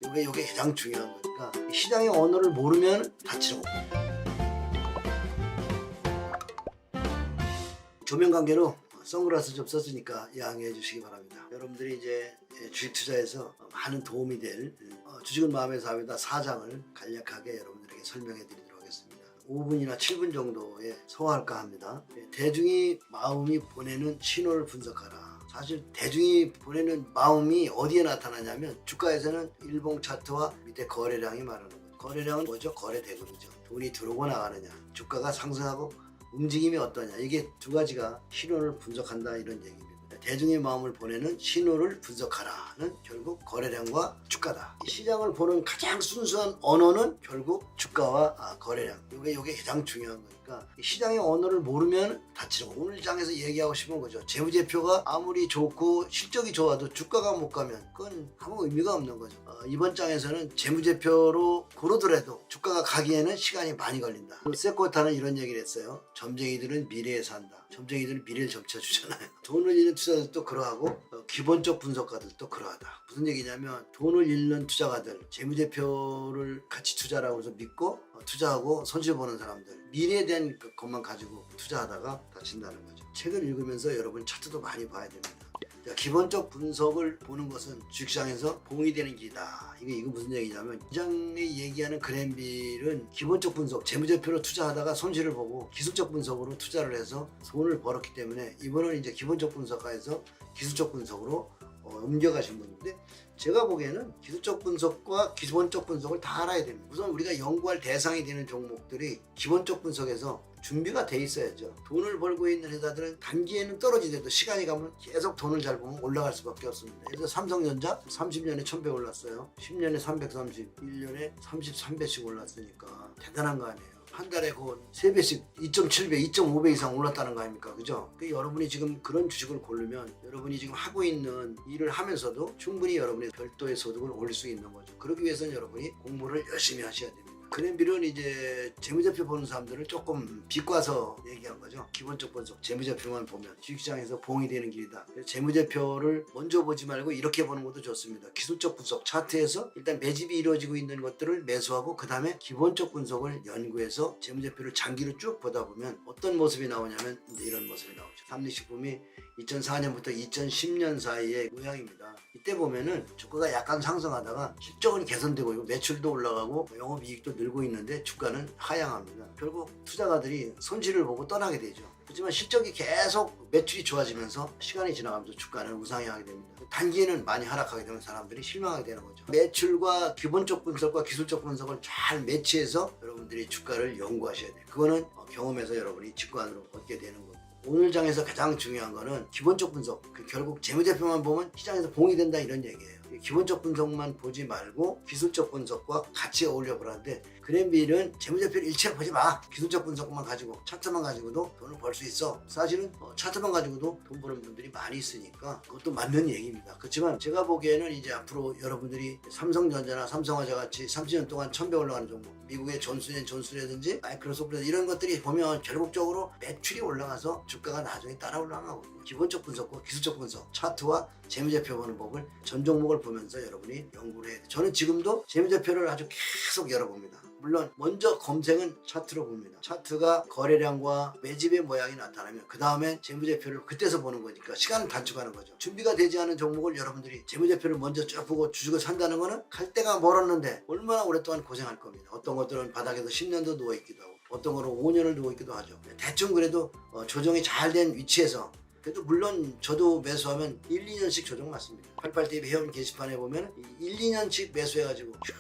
이게 가장 중요한 거니까 시장의 언어를 모르면 다치는 겁니다. 조명 관계로 선글라스 좀 썼으니까 양해해 주시기 바랍니다. 여러분들이 이제 주식 투자에서 많은 도움이 될 주식은 마음의 사업이다 4장을 간략하게 여러분들에게 설명해 드리도록 하겠습니다. 5분이나 7분 정도에 소화할까 합니다. 대중이 마음이 보내는 신호를 분석하라. 사실 대중이 보내는 마음이 어디에 나타나냐면 주가에서는 일봉 차트와 밑에 거래량이 말하는 거죠. 거래량은 뭐죠? 거래 대금이죠. 돈이 들어오고 나가느냐, 주가가 상승하고 움직임이 어떠냐, 이게 두 가지가 신호를 분석한다 이런 얘기입니다. 대중의 마음을 보내는 신호를 분석하라는 결국 거래량과 주가다. 시장을 보는 가장 순수한 언어는 결국 주가와 거래량. 이게 가장 중요한 거니까 시장의 언어를 모르면 다치는 거. 오늘 장에서 얘기하고 싶은 거죠. 재무제표가 아무리 좋고 실적이 좋아도 주가가 못 가면 그건 아무 의미가 없는 거죠. 이번 장에서는 재무제표로 고르더라도 주가가 가기에는 시간이 많이 걸린다. 세코타는 이런 얘기를 했어요. 점쟁이들은 미래에 산다. 점쟁이들은 미래를 점쳐주잖아요. 돈을 잃는 투자들도 그러하고 기본적 분석가들도 그러하다. 무슨 얘기냐면 돈을 잃는 투자가들, 재무제표를 가치 투자라고 해서 믿고 투자하고 손실 보는 사람들, 미래에 대한 것만 가지고 투자하다가 다친다는 거죠. 책을 읽으면서 여러분 차트도 많이 봐야 됩니다. 자, 기본적 분석을 보는 것은 주식시장에서 봉이 되는 길이다. 이거 무슨 얘기냐면 이 장에 얘기하는 그랜빌은 기본적 분석, 재무제표로 투자하다가 손실을 보고 기술적 분석으로 투자를 해서 돈을 벌었기 때문에 이번은 이제 기본적 분석가에서 기술적 분석으로 옮겨가신 분인데 제가 보기에는 기술적 분석과 기본적 분석을 다 알아야 됩니다. 우선 우리가 연구할 대상이 되는 종목들이 기본적 분석에서 준비가 돼 있어야죠. 돈을 벌고 있는 회사들은 단기에는 떨어지더라도 시간이 가면 계속 돈을 잘 보면 올라갈 수밖에 없습니다. 그래서 삼성전자 30년에 1000배 올랐어요. 10년에 330, 1년에 33배씩 올랐으니까 대단한 거 아니에요. 한 달에 그 3배씩 2.7배, 2.5배 이상 올랐다는 거 아닙니까? 그죠? 여러분이 지금 그런 주식을 고르면 여러분이 지금 하고 있는 일을 하면서도 충분히 여러분의 별도의 소득을 올릴 수 있는 거죠. 그러기 위해서는 여러분이 공부를 열심히 하셔야 됩니다. 그랜빌은 이제 재무제표 보는 사람들을 조금 비꼬아서 얘기한 거죠. 기본적 분석, 재무제표만 보면 주식시장에서 봉이 되는 길이다. 재무제표를 먼저 보지 말고 이렇게 보는 것도 좋습니다. 기술적 분석, 차트에서 일단 매집이 이루어지고 있는 것들을 매수하고 그 다음에 기본적 분석을 연구해서 재무제표를 장기로 쭉 보다 보면 어떤 모습이 나오냐면 이제 이런 모습이 나오죠. 삼리식품이 2004년부터 2010년 사이의 모양입니다. 이때 보면은 주가가 약간 상승하다가 실적은 개선되고 있고 매출도 올라가고 영업이익도 늘고 있는데 주가는 하향합니다. 결국 투자가들이 손실을 보고 떠나게 되죠. 하지만 실적이 계속 매출이 좋아지면서 시간이 지나가면서 주가는 우상향하게 됩니다. 단기에는 많이 하락하게 되면 사람들이 실망하게 되는 거죠. 매출과 기본적 분석과 기술적 분석을 잘 매치해서 여러분들이 주가를 연구하셔야 돼요. 그거는 경험에서 여러분이 직관으로 얻게 되는 거고. 오늘 장에서 가장 중요한 거는 기본적 분석. 결국 재무제표만 보면 시장에서 봉이 된다 이런 얘기예요. 기본적 분석만 보지 말고 기술적 분석과 같이 어울려 보라는데 그랜빌은 재무제표를 일체로 보지 마. 기술적 분석만 가지고 차트만 가지고도 돈을 벌 수 있어. 사실은 차트만 가지고도 돈 버는 분들이 많이 있으니까 그것도 맞는 얘기입니다. 그렇지만 제가 보기에는 이제 앞으로 여러분들이 삼성전자나 삼성화재 같이 30년 동안 1000배 올라가는 종목, 미국의 존슨앤존슨이라든지 마이크로소프트 이런 것들이 보면 결국적으로 매출이 올라가서 주가가 나중에 따라 올라가거든요. 기본적 분석과 기술적 분석, 차트와 재무제표 보는 법을 전 종목을 보면서 여러분이 연구를 해야 돼요. 저는 지금도 재무제표를 아주 계속 열어봅니다. 물론 먼저 검색은 차트로 봅니다. 차트가 거래량과 매집의 모양이 나타나면 그 다음에 재무제표를 그때서 보는 거니까 시간을 단축하는 거죠. 준비가 되지 않은 종목을 여러분들이 재무제표를 먼저 쭉 보고 주식을 산다는 거는 갈 때가 멀었는데 얼마나 오랫동안 고생할 겁니다. 어떤 것들은 바닥에서 10년도 누워있기도 하고 어떤 거는 5년을 누워있기도 하죠. 대충 그래도 조정이 잘 된 위치에서 그래도 물론 저도 매수하면 1, 2년씩 조정 맞습니다. 88TV 회원 게시판에 보면 1, 2년씩 매수해가지고 쭉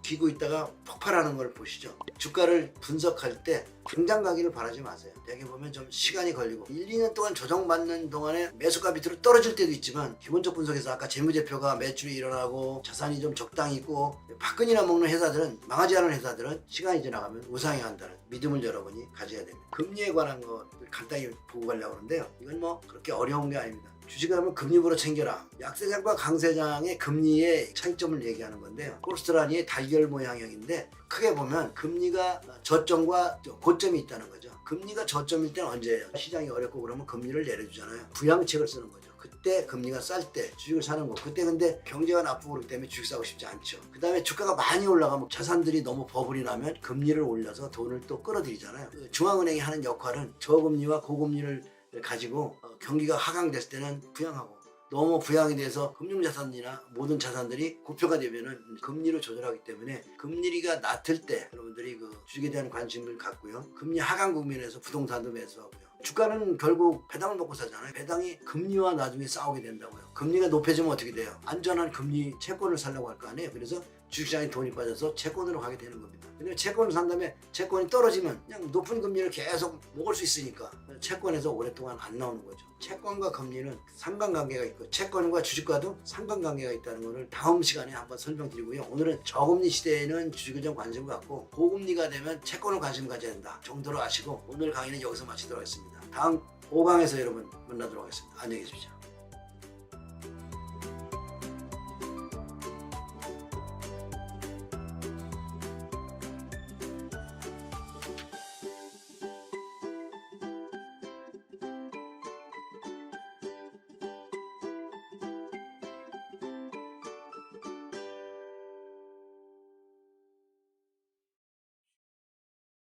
기고 있다가 폭발하는 걸 보시죠. 주가를 분석할 때 당장 가기를 바라지 마세요. 대개 보면 좀 시간이 걸리고 1, 2년 동안 조정받는 동안에 매수가 밑으로 떨어질 때도 있지만 기본적 분석에서 아까 재무제표가 매출이 일어나고 자산이 좀 적당히 있고 박근이나 먹는 회사들은 망하지 않은 회사들은 시간이 지나가면 우상향한다는 믿음을 여러분이 가져야 됩니다. 금리에 관한 것을 간단히 보고 가려고 하는데요. 이건 뭐 그렇게 어려운 게 아닙니다. 주식을 하면 금리보로 챙겨라. 약세장과 강세장의 금리의 차이점을 얘기하는 건데요. 꼴스트라니의 달걀 모양형인데 크게 보면 금리가 저점과 고점이 있다는 거죠. 금리가 저점일 때는 언제예요? 시장이 어렵고 그러면 금리를 내려주잖아요. 부양책을 쓰는 거죠. 그때 금리가 쌀 때 주식을 사는 거. 그때 근데 경제가 나쁘고 그렇기 때문에 주식 사고 싶지 않죠. 그 다음에 주가가 많이 올라가면 자산들이 너무 버블이 나면 금리를 올려서 돈을 또 끌어들이잖아요. 그 중앙은행이 하는 역할은 저금리와 고금리를 가지고 경기가 하강됐을 때는 부양하고, 너무 부양이 돼서 금융자산이나 모든 자산들이 고표가 되면은 금리를 조절하기 때문에 금리가 낮을 때 여러분들이 그 주식에 대한 관심을 갖고요. 금리 하강 국면에서 부동산도 매수하고요. 주가는 결국 배당을 먹고 사잖아요. 배당이 금리와 나중에 싸우게 된다고요. 금리가 높아지면 어떻게 돼요? 안전한 금리 채권을 살려고 할 거 아니에요. 그래서 주식시장에 돈이 빠져서 채권으로 가게 되는 겁니다. 근데 채권을 산 다음에 채권이 떨어지면 그냥 높은 금리를 계속 먹을 수 있으니까 채권에서 오랫동안 안 나오는 거죠. 채권과 금리는 상관관계가 있고 채권과 주식과도 상관관계가 있다는 것을 다음 시간에 한번 설명드리고요. 오늘은 저금리 시대에는 주식에 좀 관심을 갖고 고금리가 되면 채권을 관심 가져야 된다 정도로 아시고 오늘 강의는 여기서 마치도록 하겠습니다. 다음 5강에서 여러분 만나도록 하겠습니다. 안녕히 계십시오.